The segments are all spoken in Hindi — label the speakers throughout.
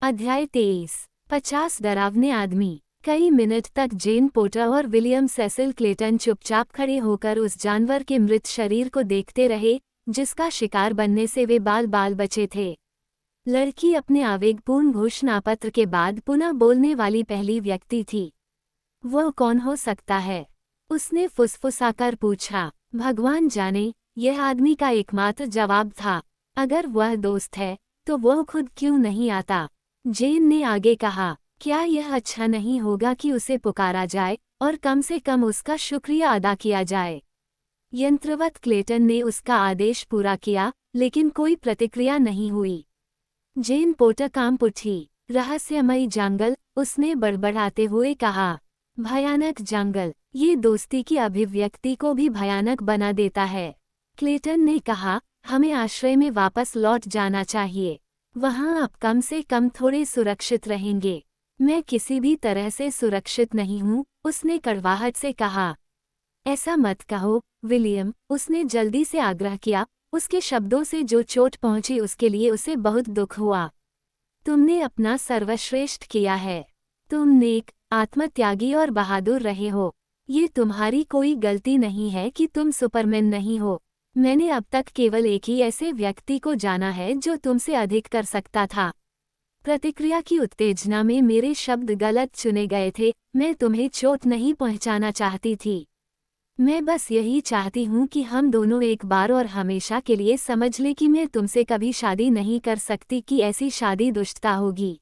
Speaker 1: अध्याय 23। 50 डरावने आदमी। कई मिनट तक जेन पोर्टर और विलियम सेसिल क्लेटन चुपचाप खड़े होकर उस जानवर के मृत शरीर को देखते रहे जिसका शिकार बनने से वे बाल बाल बचे थे। लड़की अपने आवेगपूर्ण घोषणापत्र के बाद पुनः बोलने वाली पहली व्यक्ति थी। वह कौन हो सकता है? उसने फुसफुसाकर पूछा। भगवान जाने, यह आदमी का एकमात्र जवाब था। अगर वह दोस्त है तो वह खुद क्यों नहीं आता? जेन ने आगे कहा, क्या यह अच्छा नहीं होगा कि उसे पुकारा जाए और कम से कम उसका शुक्रिया अदा किया जाए? यंत्रवत क्लेटन ने उसका आदेश पूरा किया, लेकिन कोई प्रतिक्रिया नहीं हुई। जेन पोर्टर कांप उठी। रहस्यमयी जंगल, उसने बड़बड़ाते हुए कहा। भयानक जंगल, ये दोस्ती की अभिव्यक्ति को भी भयानक बना देता है। क्लेटन ने कहा, हमें आश्रय में वापस लौट जाना चाहिए। वहाँ आप कम से कम थोड़े सुरक्षित रहेंगे। मैं किसी भी तरह से सुरक्षित नहीं हूँ, उसने कड़वाहट से कहा। ऐसा मत कहो, विलियम, उसने जल्दी से आग्रह किया। उसके शब्दों से जो चोट पहुंची उसके लिए उसे बहुत दुख हुआ। तुमने अपना सर्वश्रेष्ठ किया है। तुम नेक, आत्मत्यागी और बहादुर रहे हो। ये तुम्हारी कोई गलती नहीं है कि तुम सुपरमैन नहीं हो। मैंने अब तक केवल एक ही ऐसे व्यक्ति को जाना है जो तुमसे अधिक कर सकता था। प्रतिक्रिया की उत्तेजना में मेरे शब्द गलत चुने गए थे। मैं तुम्हें चोट नहीं पहुंचाना चाहती थी। मैं बस यही चाहती हूँ कि हम दोनों एक बार और हमेशा के लिए समझ लें कि मैं तुमसे कभी शादी नहीं कर सकती, कि ऐसी शादी दुष्टता होगी।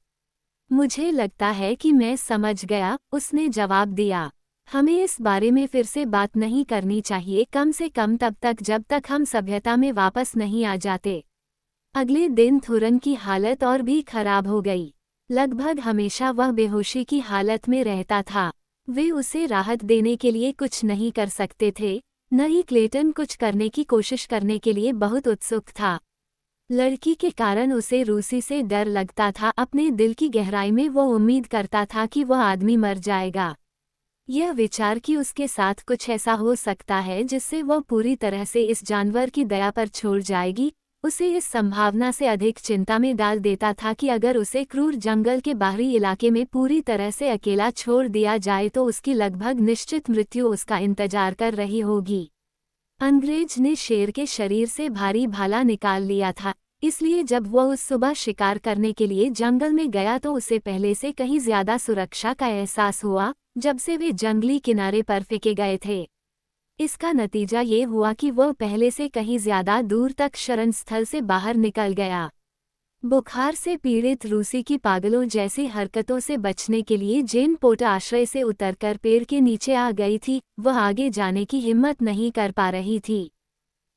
Speaker 1: मुझे लगता है कि मैं समझ गया, उसने जवाब दिया। हमें इस बारे में फिर से बात नहीं करनी चाहिए, कम से कम तब तक जब तक हम सभ्यता में वापस नहीं आ जाते। अगले दिन थुरन की हालत और भी खराब हो गई। लगभग हमेशा वह बेहोशी की हालत में रहता था। वे उसे राहत देने के लिए कुछ नहीं कर सकते थे, न ही क्लेटन कुछ करने की कोशिश करने के लिए बहुत उत्सुक था। लड़की के कारण उसे रूसी से डर लगता था। अपने दिल की गहराई में वो उम्मीद करता था कि वह आदमी मर जाएगा। यह विचार कि उसके साथ कुछ ऐसा हो सकता है जिससे वह पूरी तरह से इस जानवर की दया पर छोड़ जाएगी, उसे इस संभावना से अधिक चिंता में डाल देता था कि अगर उसे क्रूर जंगल के बाहरी इलाके में पूरी तरह से अकेला छोड़ दिया जाए तो उसकी लगभग निश्चित मृत्यु उसका इंतजार कर रही होगी। अंग्रेज ने शेर के शरीर से भारी भाला निकाल लिया था, इसलिए जब वह उस सुबह शिकार करने के लिए जंगल में गया तो उसे पहले से कहीं ज्यादा सुरक्षा का एहसास हुआ जब से वे जंगली किनारे पर फेंके गए थे। इसका नतीजा ये हुआ कि वह पहले से कहीं ज्यादा दूर तक शरण स्थल से बाहर निकल गया। बुखार से पीड़ित रूसी की पागलों जैसी हरकतों से बचने के लिए जेन पोर्टर आश्रय से उतरकर पेड़ के नीचे आ गई थी। वह आगे जाने की हिम्मत नहीं कर पा रही थी।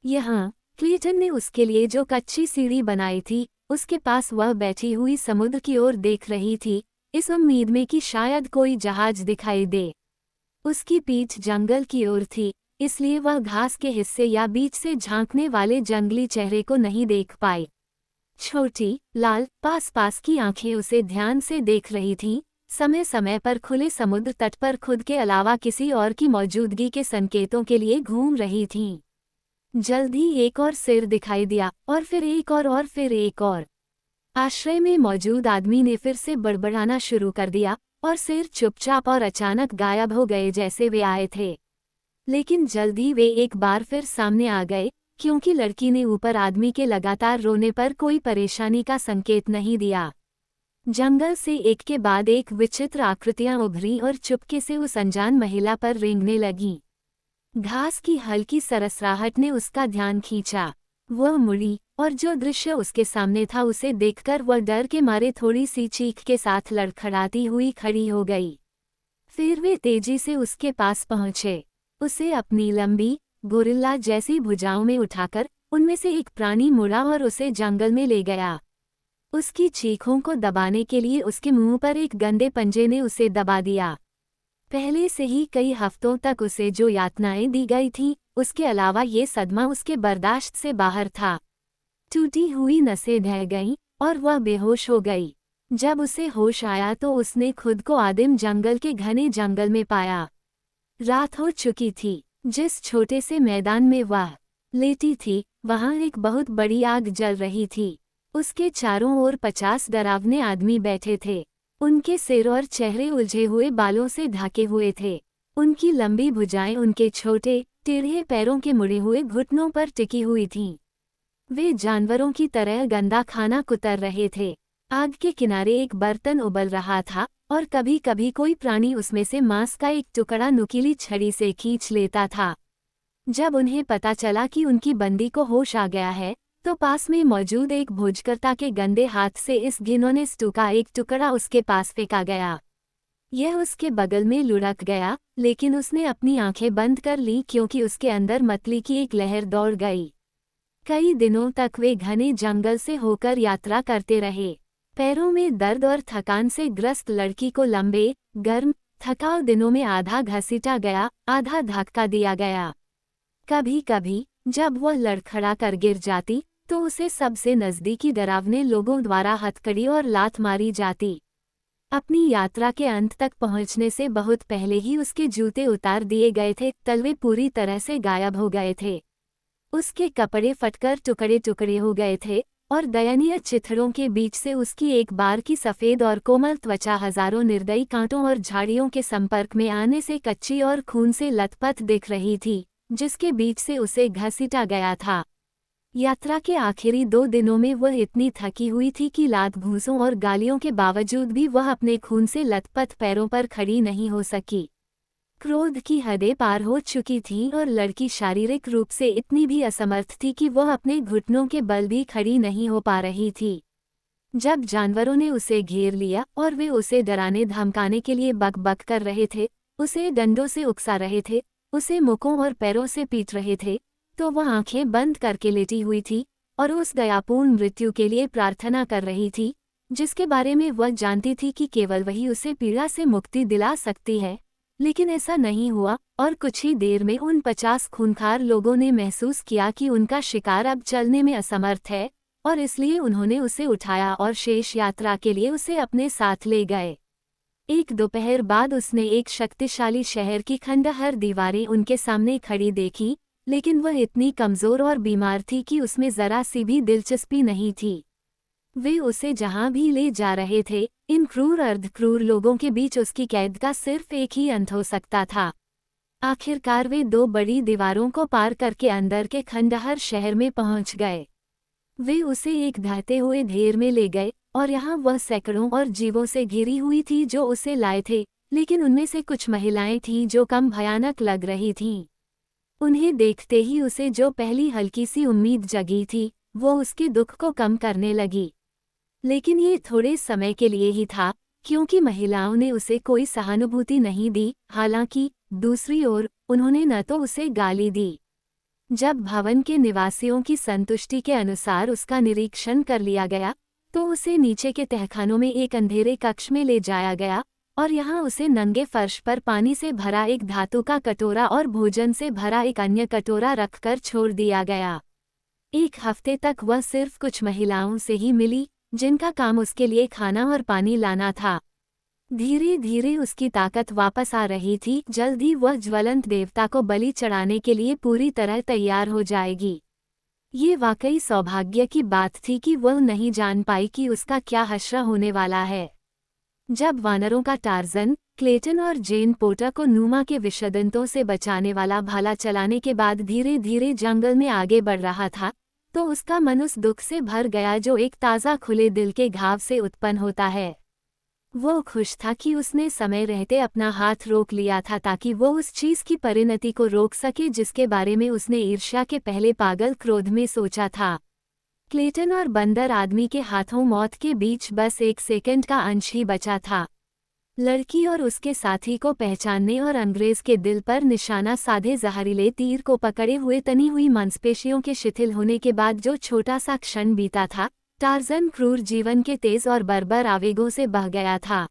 Speaker 1: यहाँ क्लेटन ने उसके लिए जो कच्ची सीढ़ी बनाई थी, उसके पास वह बैठी हुई समुद्र की ओर देख रही थी, इस उम्मीद में कि शायद कोई जहाज दिखाई दे। उसकी पीठ जंगल की ओर थी, इसलिए वह घास के हिस्से या बीच से झांकने वाले जंगली चेहरे को नहीं देख पाई। छोटी, लाल, पास की आंखें उसे ध्यान से देख रही थीं, समय समय पर खुले समुद्र तट पर खुद के अलावा किसी और की मौजूदगी के संकेतों के लिए घूम रही थीं। जल्द ही एक और सिर दिखाई दिया, और फिर एक और फिर एक और। आश्रय में मौजूद आदमी ने फिर से बड़बड़ाना शुरू कर दिया, और सिर चुपचाप और अचानक गायब हो गए जैसे वे आए थे। लेकिन जल्द ही वे एक बार फिर सामने आ गए, क्योंकि लड़की ने ऊपर आदमी के लगातार रोने पर कोई परेशानी का संकेत नहीं दिया। जंगल से एक के बाद एक विचित्र आकृतियां उभरी और चुपके से उस अनजान महिला पर रेंगने लगीं। घास की हल्की सरसराहट ने उसका ध्यान खींचा। वह मुड़ी, और जो दृश्य उसके सामने था उसे देखकर वह डर के मारे थोड़ी सी चीख के साथ लड़खड़ाती हुई खड़ी हो गई। फिर वे तेजी से उसके पास पहुंचे। उसे अपनी लंबी, गोरिल्ला जैसी भुजाओं में उठाकर उनमें से एक प्राणी मुड़ा और उसे जंगल में ले गया। उसकी चीखों को दबाने के लिए उसके मुंह पर एक गंदे पंजे ने उसे दबा दिया। पहले से ही कई हफ्तों तक उसे जो यातनाएं दी गई थीं, उसके अलावा ये सदमा उसके बर्दाश्त से बाहर था। टूटी हुई नसें ढह गईं और वह बेहोश हो गई। जब उसे होश आया तो उसने खुद को आदिम जंगल के घने जंगल में पाया। रात हो चुकी थी। जिस छोटे से मैदान में वह लेटी थी, वहां एक बहुत बड़ी आग जल रही थी। उसके चारों ओर 50 डरावने आदमी बैठे थे। उनके सिर और चेहरे उलझे हुए बालों से ढके हुए थे। उनकी लंबी भुजाएं उनके छोटे टेढ़े पैरों के मुड़े हुए घुटनों पर टिकी हुई थीं। वे जानवरों की तरह गंदा खाना कुतर रहे थे। आग के किनारे एक बर्तन उबल रहा था और कभी कभी कोई प्राणी उसमें से मांस का एक टुकड़ा नुकीली छड़ी से खींच लेता था। जब उन्हें पता चला कि उनकी बंदी को होश आ गया है, तो पास में मौजूद एक भोजकर्ता के गंदे हाथ से इस घिनौने स्टू का एक टुकड़ा उसके पास फेंका गया। यह उसके बगल में लुढ़क गया, लेकिन उसने अपनी आंखें बंद कर लीं क्योंकि उसके अंदर मतली की एक लहर दौड़ गई। कई दिनों तक वे घने जंगल से होकर यात्रा करते रहे। पैरों में दर्द और थकान से ग्रस्त लड़की को लंबे, गर्म, थकाऊ दिनों में आधा घसीटा गया, आधा धक्का दिया गया। कभी कभी जब वह लड़खड़ा कर गिर जाती, तो उसे सबसे नज़दीकी डरावने लोगों द्वारा हथकड़ी और लात मारी जाती। अपनी यात्रा के अंत तक पहुंचने से बहुत पहले ही उसके जूते उतार दिए गए थे, तलवे पूरी तरह से गायब हो गए थे। उसके कपड़े फटकर टुकड़े टुकड़े हो गए थे और दयनीय चिथड़ों के बीच से उसकी एक बार की सफ़ेद और कोमल त्वचा हजारों निर्दयी कांटों और झाड़ियों के संपर्क में आने से कच्ची और खून से लथपथ दिख रही थी, जिसके बीच से उसे घसीटा गया था। यात्रा के आखिरी 2 दिनों में वह इतनी थकी हुई थी कि लात घूंसों और गालियों के बावजूद भी वह अपने खून से लथपथ पैरों पर खड़ी नहीं हो सकी। क्रोध की हदें पार हो चुकी थीं और लड़की शारीरिक रूप से इतनी भी असमर्थ थी कि वह अपने घुटनों के बल भी खड़ी नहीं हो पा रही थी। जब जानवरों ने उसे घेर लिया और वे उसे डराने धमकाने के लिए बक-बक कर रहे थे, उसे डंडों से उकसा रहे थे, उसे मुकों और पैरों से पीट रहे थे, तो वह आंखें बंद करके लेटी हुई थी और उस दयापूर्ण मृत्यु के लिए प्रार्थना कर रही थी, जिसके बारे में वह जानती थी कि केवल वही उसे पीड़ा से मुक्ति दिला सकती है। लेकिन ऐसा नहीं हुआ और कुछ ही देर में उन 50 खूंखार लोगों ने महसूस किया कि उनका शिकार अब चलने में असमर्थ है, और इसलिए उन्होंने उसे उठाया और शेष यात्रा के लिए उसे अपने साथ ले गए। एक दोपहर बाद उसने एक शक्तिशाली शहर की खंडहर दीवारें उनके सामने खड़ी देखी, लेकिन वह इतनी कमज़ोर और बीमार थी कि उसमें ज़रा सी भी दिलचस्पी नहीं थी। वे उसे जहां भी ले जा रहे थे, इन क्रूर अर्धक्रूर लोगों के बीच उसकी कैद का सिर्फ एक ही अंत हो सकता था। आखिरकार वे 2 बड़ी दीवारों को पार करके अंदर के खंडहर शहर में पहुंच गए। वे उसे एक ढहते हुए ढेर में ले गए और यहाँ वह सैकड़ों और जीवों से घिरी हुई थी जो उसे लाए थे, लेकिन उनमें से कुछ महिलाएं थीं जो कम भयानक लग रही थीं। उन्हें देखते ही उसे जो पहली हल्की सी उम्मीद जगी थी, वो उसके दुख को कम करने लगी। लेकिन ये थोड़े समय के लिए ही था, क्योंकि महिलाओं ने उसे कोई सहानुभूति नहीं दी। हालांकि दूसरी ओर उन्होंने न तो उसे गाली दी। जब भवन के निवासियों की संतुष्टि के अनुसार उसका निरीक्षण कर लिया गया, तो उसे नीचे के तहखानों में एक अंधेरे कक्ष में ले जाया गया और यहाँ उसे नंगे फर्श पर पानी से भरा एक धातु का कटोरा और भोजन से भरा एक अन्य कटोरा रखकर छोड़ दिया गया। 1 हफ्ते तक वह सिर्फ कुछ महिलाओं से ही मिली, जिनका काम उसके लिए खाना और पानी लाना था। धीरे धीरे उसकी ताकत वापस आ रही थी। जल्द ही वह ज्वलंत देवता को बलि चढ़ाने के लिए पूरी तरह तैयार हो जाएगी। ये वाकई सौभाग्य की बात थी कि वह नहीं जान पाई कि उसका क्या हश्र होने वाला है। जब वानरों का टार्जन, क्लेटन और जेन पोर्टर को न्यूमा के विषदंतों से बचाने वाला भाला चलाने के बाद धीरे धीरे जंगल में आगे बढ़ रहा था, तो उसका मन उस दुख से भर गया जो एक ताज़ा खुले दिल के घाव से उत्पन्न होता है। वो खुश था कि उसने समय रहते अपना हाथ रोक लिया था ताकि वो उस चीज़ की परिणति को रोक सके जिसके बारे में उसने ईर्ष्या के पहले पागल क्रोध में सोचा था। क्लेटन और बंदर आदमी के हाथों मौत के बीच बस 1 सेकंड का अंश ही बचा था। लड़की और उसके साथी को पहचानने और अंग्रेज के दिल पर निशाना साधे जहरीले तीर को पकड़े हुए तनी हुई मांसपेशियों के शिथिल होने के बाद जो छोटा सा क्षण बीता था, टार्जन क्रूर जीवन के तेज और बर्बर आवेगों से बह गया था।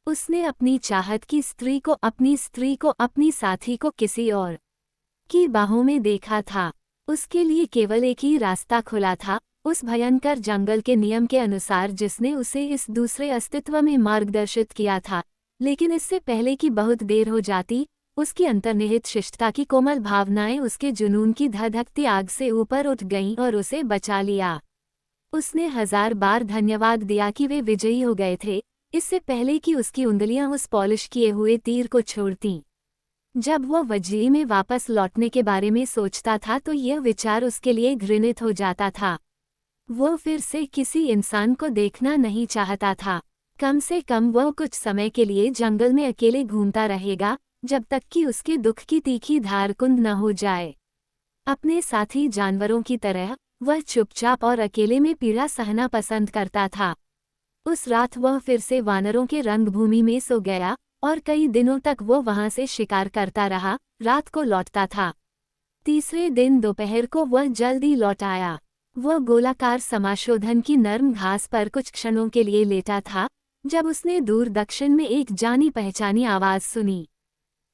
Speaker 1: उसने अपनी चाहत की स्त्री को, अपनी साथी को किसी और की बाहों में देखा था। उसके लिए केवल एक ही रास्ता खुला था, उस भयंकर जंगल के नियम के अनुसार जिसने उसे इस दूसरे अस्तित्व में मार्गदर्शित किया था। लेकिन इससे पहले कि बहुत देर हो जाती, उसकी अंतर्निहित शिष्टता की कोमल भावनाएं उसके जुनून की धधकती आग से ऊपर उठ गईं और उसे बचा लिया। उसने 1000 बार धन्यवाद दिया कि वे विजयी हो गए थे, इससे पहले कि उसकी उंगलियां उस पॉलिश किए हुए तीर को छोड़तीं। जब वह वज्री में वापस लौटने के बारे में सोचता था तो यह विचार उसके लिए घृणित हो जाता था। वो फिर से किसी इंसान को देखना नहीं चाहता था। कम से कम वह कुछ समय के लिए जंगल में अकेले घूमता रहेगा, जब तक कि उसके दुख की तीखी धार कुंद न हो जाए। अपने साथी जानवरों की तरह वह चुपचाप और अकेले में पीड़ा सहना पसंद करता था। उस रात वह फिर से वानरों के रंगभूमि में सो गया और कई दिनों तक वो वहां से शिकार करता रहा, रात को लौटता था। तीसरे दिन दोपहर को वह जल्दी लौट आया। वह गोलाकार समाशोधन की नर्म घास पर कुछ क्षणों के लिए लेटा था, जब उसने दूर दक्षिण में एक जानी पहचानी आवाज सुनी।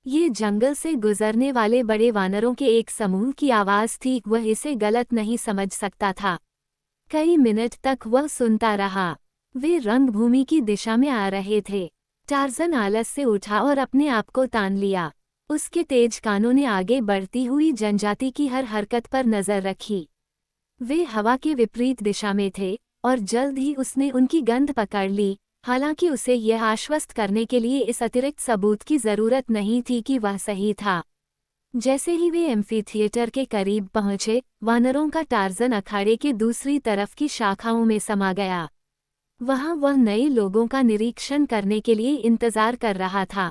Speaker 1: ये जंगल से गुजरने वाले बड़े वानरों के एक समूह की आवाज थी। वह इसे गलत नहीं समझ सकता था। कई मिनट तक वह सुनता रहा। वे रंगभूमि की दिशा में आ रहे थे। टार्ज़न आलस से उठा और अपने आप को तान लिया। उसके तेज कानों ने आगे बढ़ती हुई जनजाति की हर हरकत पर नजर रखी। वे हवा के विपरीत दिशा में थे और जल्द ही उसने उनकी गंध पकड़ ली, हालांकि उसे यह आश्वस्त करने के लिए इस अतिरिक्त सबूत की जरूरत नहीं थी कि वह सही था। जैसे ही वे एम्फीथिएटर के करीब पहुंचे, वानरों का टार्ज़न अखाड़े के दूसरी तरफ की शाखाओं में समा गया। वहां वह नए लोगों का निरीक्षण करने के लिए इंतजार कर रहा था,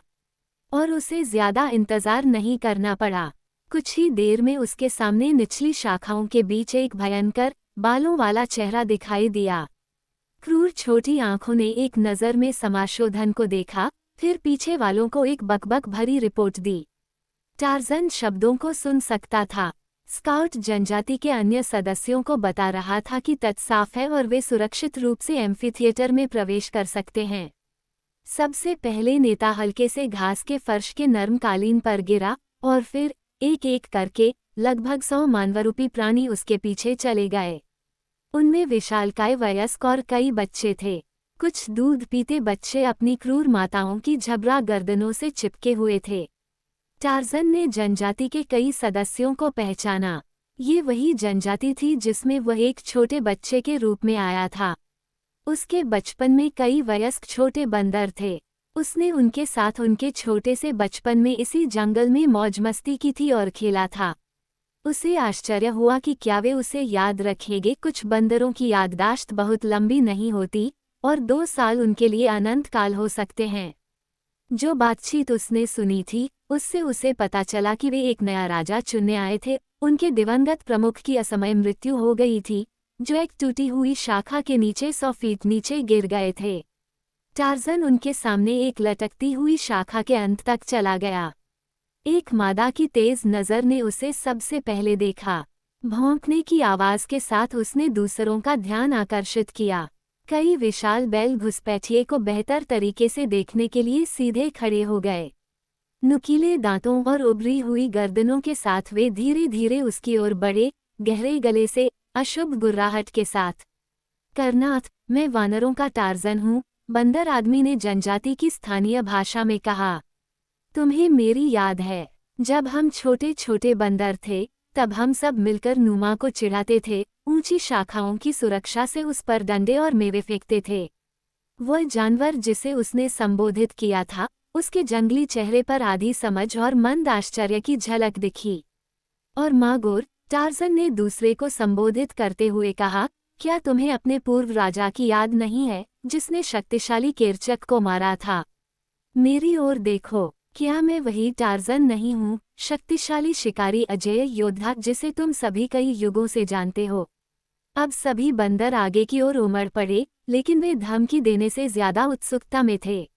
Speaker 1: और उसे ज्यादा इंतजार नहीं करना पड़ा। कुछ ही देर में उसके सामने निचली शाखाओं के बीच एक भयंकर, बालों वाला चेहरा दिखाई दिया। क्रूर छोटी आंखों ने एक नज़र में समाशोधन को देखा, फिर पीछे वालों को एक बकबक भरी रिपोर्ट दी। टार्ज़न शब्दों को सुन सकता था। स्काउट जनजाति के अन्य सदस्यों को बता रहा था कि तट साफ है और वे सुरक्षित रूप से एम्फीथिएटर में प्रवेश कर सकते हैं। सबसे पहले नेता हल्के से घास के फर्श के नर्म कालीन पर गिरा और फिर एक एक करके लगभग 100 मानवरूपी प्राणी उसके पीछे चले गए। उनमें विशालकाय वयस्क और कई बच्चे थे। कुछ दूध पीते बच्चे अपनी क्रूर माताओं की झबरा गर्दनों से चिपके हुए थे। टार्ज़न ने जनजाति के कई सदस्यों को पहचाना। ये वही जनजाति थी जिसमें वह एक छोटे बच्चे के रूप में आया था। उसके बचपन में कई वयस्क छोटे बंदर थे। उसने उनके साथ उनके छोटे से बचपन में इसी जंगल में मौज मस्ती की थी और खेला था। उसे आश्चर्य हुआ कि क्या वे उसे याद रखेंगे। कुछ बंदरों की याददाश्त बहुत लंबी नहीं होती और 2 साल उनके लिए अनंत काल हो सकते हैं। जो बातचीत उसने सुनी थी, उससे उसे पता चला कि वे एक नया राजा चुनने आए थे। उनके दिवंगत प्रमुख की असमय मृत्यु हो गई थी, जो एक टूटी हुई शाखा के नीचे 100 फीट नीचे गिर गए थे। टार्ज़न उनके सामने एक लटकती हुई शाखा के अंत तक चला गया। एक मादा की तेज नज़र ने उसे सबसे पहले देखा। भौंकने की आवाज़ के साथ उसने दूसरों का ध्यान आकर्षित किया। कई विशाल बैल घुसपैठिए को बेहतर तरीके से देखने के लिए सीधे खड़े हो गए। नुकीले दांतों और उभरी हुई गर्दनों के साथ वे धीरे धीरे उसकी ओर बढ़े, गहरे गले से, अशुभ गुर्राहट के साथ। करनाथ, मैं वानरों का टार्ज़न हूँ, बंदर आदमी ने जनजाति की स्थानीय भाषा में कहा। तुम्हें मेरी याद है? जब हम छोटे छोटे बंदर थे, तब हम सब मिलकर नुमा को चिढ़ाते थे, ऊंची शाखाओं की सुरक्षा से उस पर डंडे और मेवे फेंकते थे। वह जानवर जिसे उसने संबोधित किया था, उसके जंगली चेहरे पर आधी समझ और मंद आश्चर्य की झलक दिखी। और मागोर, टार्ज़न ने दूसरे को संबोधित करते हुए कहा, क्या तुम्हें अपने पूर्व राजा की याद नहीं है, जिसने शक्तिशाली केरचक को मारा था? मेरी ओर देखो, क्या मैं वही टार्ज़न नहीं हूँ, शक्तिशाली शिकारी अजेय योद्धा जिसे तुम सभी कई युगों से जानते हो? अब सभी बंदर आगे की ओर उमड़ पड़े, लेकिन वे धमकी देने से ज्यादा उत्सुकता में थे।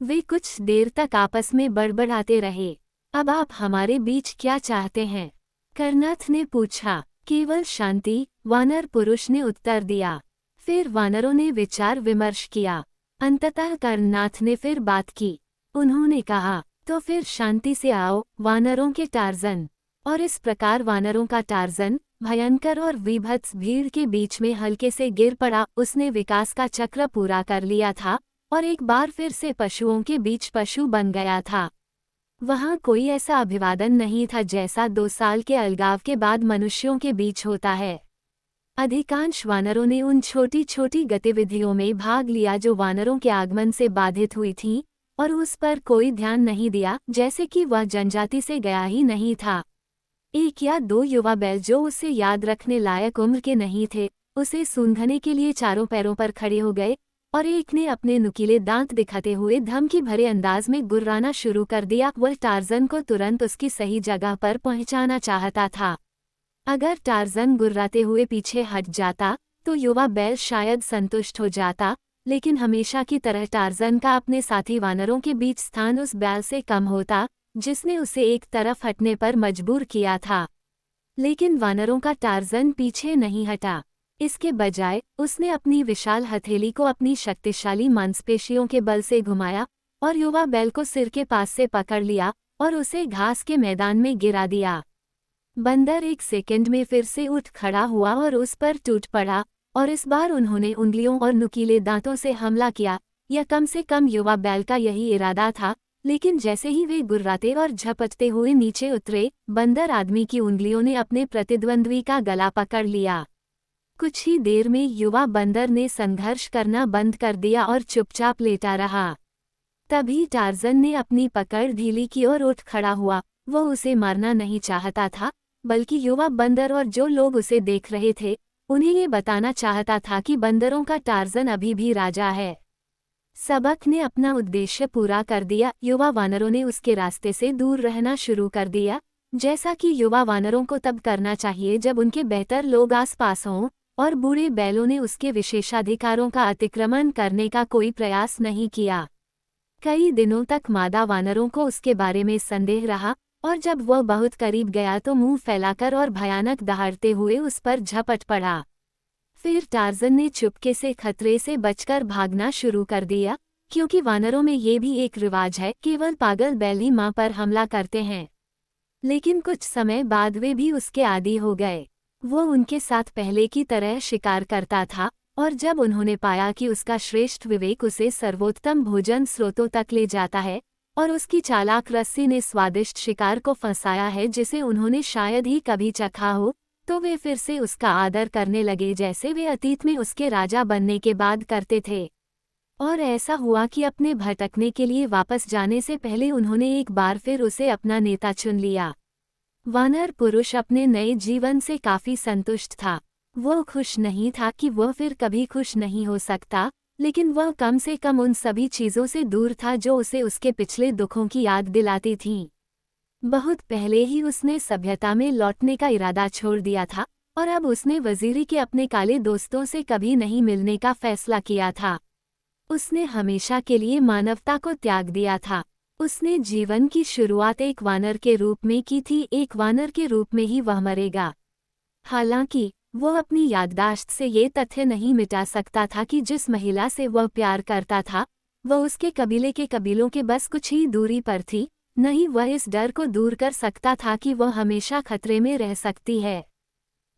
Speaker 1: वे कुछ देर तक आपस में बड़बड़ाते रहे। अब आप हमारे बीच क्या चाहते हैं? करनाथ ने पूछा। केवल शांति, वानर पुरुष ने उत्तर दिया। फिर वानरों ने विचार विमर्श किया। अंततः करनाथ ने फिर बात की। उन्होंने कहा, तो फिर शांति से आओ, वानरों के टार्ज़न। और इस प्रकार वानरों का टार्ज़न, भयंकर और विभत्स भीड़ के बीच में हल्के से गिर पड़ा। उसने विकास का चक्र पूरा कर लिया था और एक बार फिर से पशुओं के बीच पशु बन गया था। वहाँ कोई ऐसा अभिवादन नहीं था जैसा 2 साल के अलगाव के बाद मनुष्यों के बीच होता है। अधिकांश वानरों ने उन छोटी छोटी गतिविधियों में भाग लिया जो वानरों के आगमन से बाधित हुई थीं, और उस पर कोई ध्यान नहीं दिया, जैसे कि वह जनजाति से गया ही नहीं था। एक या दो युवा बैल जो उसे याद रखने लायक उम्र के नहीं थे, उसे सूंघने के लिए चारों पैरों पर खड़े हो गए, और एक ने अपने नुकीले दांत दिखाते हुए धमकी भरे अंदाज में गुर्राना शुरू कर दिया। वह टार्जन को तुरंत उसकी सही जगह पर पहुंचाना चाहता था। अगर टार्जन गुर्राते हुए पीछे हट जाता तो युवा बैल शायद संतुष्ट हो जाता, लेकिन हमेशा की तरह टार्जन का अपने साथी वानरों के बीच स्थान उस बैल से कम होता जिसने उसे एक तरफ हटने पर मजबूर किया था। लेकिन वानरों का टार्जन पीछे नहीं हटा। इसके बजाय उसने अपनी विशाल हथेली को अपनी शक्तिशाली मांसपेशियों के बल से घुमाया और युवा बैल को सिर के पास से पकड़ लिया और उसे घास के मैदान में गिरा दिया। बंदर एक सेकंड में फिर से उठ खड़ा हुआ और उस पर टूट पड़ा, और इस बार उन्होंने उंगलियों और नुकीले दांतों से हमला किया, या कम से कम युवा बैल का यही इरादा था। लेकिन जैसे ही वे गुर्राते और झपटते हुए नीचे उतरे, बंदर आदमी की उंगलियों ने अपने प्रतिद्वंद्वी का गला पकड़ लिया। कुछ ही देर में युवा बंदर ने संघर्ष करना बंद कर दिया और चुपचाप लेटा रहा। तभी टार्जन ने अपनी पकड़ ढीली की और उठ खड़ा हुआ। वो उसे मारना नहीं चाहता था, बल्कि युवा बंदर और जो लोग उसे देख रहे थे उन्हें ये बताना चाहता था कि बंदरों का टार्जन अभी भी राजा है। सबक ने अपना उद्देश्य पूरा कर दिया। युवा वानरों ने उसके रास्ते से दूर रहना शुरू कर दिया, जैसा कि युवा वानरों को तब करना चाहिए जब उनके बेहतर लोग आसपास हों, और बूढ़े बैलों ने उसके विशेषाधिकारों का अतिक्रमण करने का कोई प्रयास नहीं किया। कई दिनों तक मादा वानरों को उसके बारे में संदेह रहा, और जब वह बहुत करीब गया तो मुंह फैलाकर और भयानक दहाड़ते हुए उस पर झपट पड़ा। फिर टार्जन ने चुपके से खतरे से बचकर भागना शुरू कर दिया, क्योंकि वानरों में ये भी एक रिवाज है, केवल पागल बैल ही मां पर हमला करते हैं। लेकिन कुछ समय बाद वे भी उसके आदी हो गए। वो उनके साथ पहले की तरह शिकार करता था, और जब उन्होंने पाया कि उसका श्रेष्ठ विवेक उसे सर्वोत्तम भोजन स्रोतों तक ले जाता है, और उसकी चालाक रस्सी ने स्वादिष्ट शिकार को फंसाया है जिसे उन्होंने शायद ही कभी चखा हो, तो वे फिर से उसका आदर करने लगे जैसे वे अतीत में उसके राजा बनने के बाद करते थे। और ऐसा हुआ कि अपने भटकने के लिए वापस जाने से पहले उन्होंने एक बार फिर उसे अपना नेता चुन लिया। वानर पुरुष अपने नए जीवन से काफी संतुष्ट था। वह खुश नहीं था कि वह फिर कभी खुश नहीं हो सकता, लेकिन वह कम से कम उन सभी चीज़ों से दूर था जो उसे उसके पिछले दुखों की याद दिलाती थीं। बहुत पहले ही उसने सभ्यता में लौटने का इरादा छोड़ दिया था, और अब उसने वजीरी के अपने काले दोस्तों से कभी नहीं मिलने का फैसला किया था। उसने हमेशा के लिए मानवता को त्याग दिया था। उसने जीवन की शुरुआत एक वानर के रूप में की थी, एक वानर के रूप में ही वह मरेगा। हालांकि वह अपनी याददाश्त से ये तथ्य नहीं मिटा सकता था कि जिस महिला से वह प्यार करता था वह उसके कबीले के कबीलों के बस कुछ ही दूरी पर थी। नहीं, वह इस डर को दूर कर सकता था कि वह हमेशा खतरे में रह सकती है।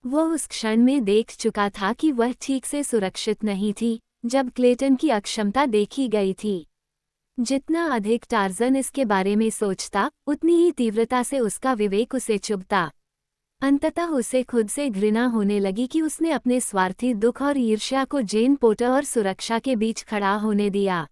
Speaker 1: वह उस क्षण में देख चुका था कि वह ठीक से सुरक्षित नहीं थी जब क्लेटन की अक्षमता देखी गई थी। जितना अधिक टार्जन इसके बारे में सोचता, उतनी ही तीव्रता से उसका विवेक उसे चुभता। अंततः उसे खुद से घृणा होने लगी कि उसने अपने स्वार्थी दुख और ईर्ष्या को जेन पोर्टर और सुरक्षा के बीच खड़ा होने दिया।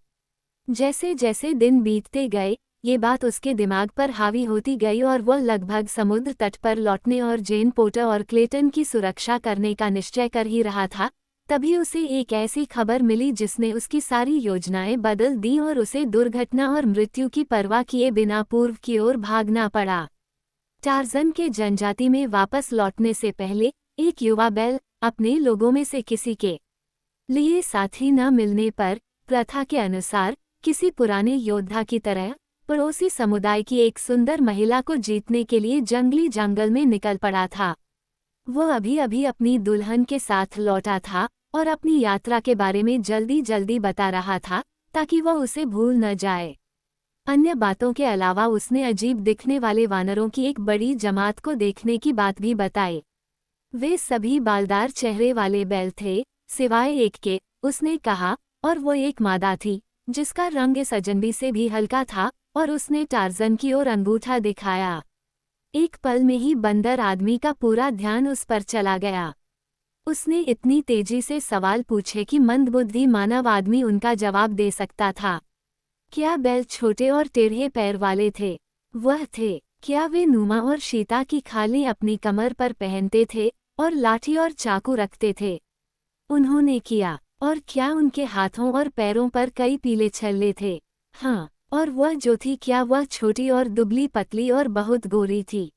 Speaker 1: जैसे जैसे दिन बीतते गए, ये बात उसके दिमाग पर हावी होती गई और वह लगभग समुद्र तट पर लौटने और जेन पोर्टर और क्लेटन की सुरक्षा करने का निश्चय कर ही रहा था। तभी उसे एक ऐसी खबर मिली जिसने उसकी सारी योजनाएं बदल दी और उसे दुर्घटना और मृत्यु की परवाह किए बिना पूर्व की ओर भागना पड़ा। टार्जन के जनजाति में वापस लौटने से पहले एक युवा बैल अपने लोगों में से किसी के लिए साथी न मिलने पर प्रथा के अनुसार किसी पुराने योद्धा की तरह पड़ोसी समुदाय की एक सुंदर महिला को जीतने के लिए जंगली जंगल में निकल पड़ा था। वह अभी अभी अपनी दुल्हन के साथ लौटा था और अपनी यात्रा के बारे में जल्दी जल्दी बता रहा था ताकि वह उसे भूल न जाए। अन्य बातों के अलावा उसने अजीब दिखने वाले वानरों की एक बड़ी जमात को देखने की बात भी बताई। वे सभी बालदार चेहरे वाले बैल थे, सिवाय एक के, उसने कहा, और वो एक मादा थी जिसका रंग इस अजनबी से भी हल्का था, और उसने टार्जन की ओर अंगूठा दिखाया। एक पल में ही बंदर आदमी का पूरा ध्यान उस पर चला गया। उसने इतनी तेजी से सवाल पूछे कि मंदबुद्धि मानव आदमी उनका जवाब दे सकता था। क्या बैल छोटे और टेढ़े पैर वाले थे? वह थे। क्या वे नुमा और शीता की खाली अपनी कमर पर पहनते थे और लाठी और चाकू रखते थे? उन्होंने किया। और क्या उनके हाथों और पैरों पर कई पीले छल्ले थे? हाँ। और वह जो थी, क्या वह छोटी और दुबली पतली और बहुत गोरी थी?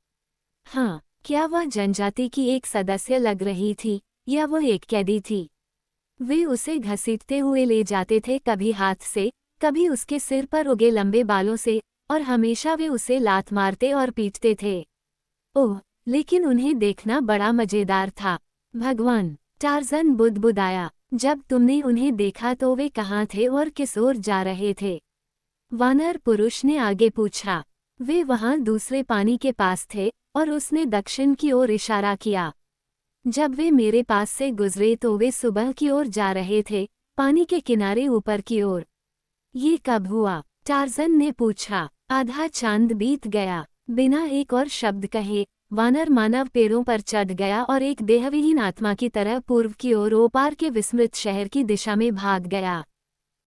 Speaker 1: हाँ। क्या वह जनजाति की एक सदस्य लग रही थी या वह एक कैदी थी? वे उसे घसीटते हुए ले जाते थे, कभी हाथ से, कभी उसके सिर पर उगे लंबे बालों से, और हमेशा वे उसे लात मारते और पीटते थे। ओह, लेकिन उन्हें देखना बड़ा मजेदार था। भगवान, टार्ज़न बुदबुदाया। जब तुमने उन्हें देखा तो वे कहाँ थे और किस ओर जा रहे थे? वानर पुरुष ने आगे पूछा। वे वहाँ दूसरे पानी के पास थे, और उसने दक्षिण की ओर इशारा किया। जब वे मेरे पास से गुजरे तो वे सुबह की ओर जा रहे थे, पानी के किनारे ऊपर की ओर। ये कब हुआ? टार्ज़न ने पूछा। आधा चांद बीत गया। बिना एक और शब्द कहे वानर मानव पैरों पर चढ़ गया और एक देहविहीन आत्मा की तरह पूर्व की ओर ओपार के विस्मृत शहर की दिशा में भाग गया।